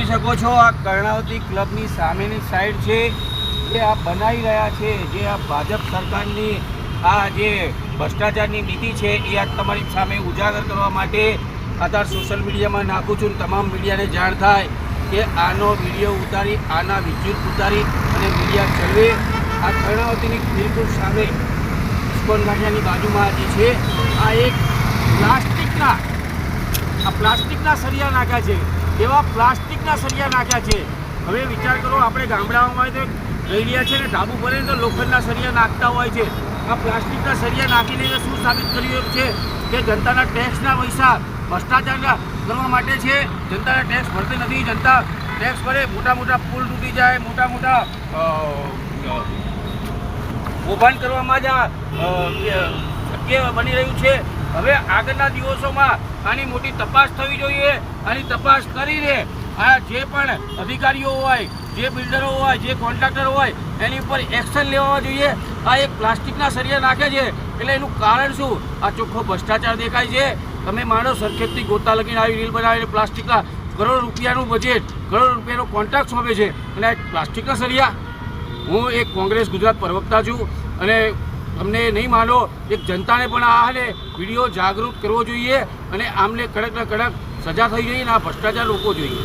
જોઈ શકો છો આ કર્ણાવતી ક્લબની સામેની સાઈડ છે જે આ બનાવી રહ્યા છે, જે આ ભાજપ સરકારની આ જે ભ્રષ્ટાચારની નીતિ છે એ આ તમારી સામે ઉજાગર કરવા માટે અત્યારે સોશિયલ મીડિયામાં નાખું છું. તમામ મીડિયાને જાણ થાય કે આનો વિડીયો ઉતારી, આના વિદ્યુત ઉતારી અને મીડિયા ચલવે. આ કર્ણાવતીની બિલકુલ સામે ઇસ્કોન ગાંઠિયાની બાજુમાં જે છે આ એક પ્લાસ્ટિકના સળિયા નાખ્યા છે. એવા પ્લાસ્ટિકના સળિયા નાખ્યા છે. હવે વિચાર કરો, આપણે ગામડાઓમાં તો ગયેલિયા છે ને ઢાબુ ભરે તો લોખંડના સળિયા નાખતા હોય છે. આ પ્લાસ્ટિકના સળિયા નાખીને શું સાબિત કર્યું છે કે જનતાના ટેક્સના પૈસા ભ્રષ્ટાચાર કરવા માટે છે. જનતાના ટેક્સ ભરતી નથી. જનતા ટેક્સ ભરે, મોટા મોટા પુલ તૂટી જાય, મોટા મોટા કૌભાંડ કરવામાં જ શક્ય બની રહ્યું છે. હવે આગળના દિવસોમાં આની મોટી તપાસ થવી જોઈએ. આની તપાસ કરીને આ જે પણ અધિકારીઓ હોય, જે બિલ્ડરો હોય, જે કોન્ટ્રાક્ટર હોય એની ઉપર એક્શન લેવા જોઈએ. આ એક પ્લાસ્ટિકના સળિયા નાખે છે એટલે એનું કારણ શું? આ ચોખ્ખો ભ્રષ્ટાચાર દેખાય છે. તમે માનો સરખેજથી ગોતા લગીને આવી રીલ બનાવીને પ્લાસ્ટિકના કરોડ રૂપિયાનું બજેટ, કરોડ રૂપિયાનો કોન્ટ્રાક્ટ સોંપે છે અને એક પ્લાસ્ટિકના સળિયા. હું એક કોંગ્રેસ ગુજરાત પ્રવક્તા છું અને તમને નહીં માનો, એક જનતાને પણ આને વિડીયો જાગૃત કરવો જોઈએ અને આમને કડકના કડક સજા થઈ જોઈએ અને આ ભ્રષ્ટાચાર રોકવો જોઈએ.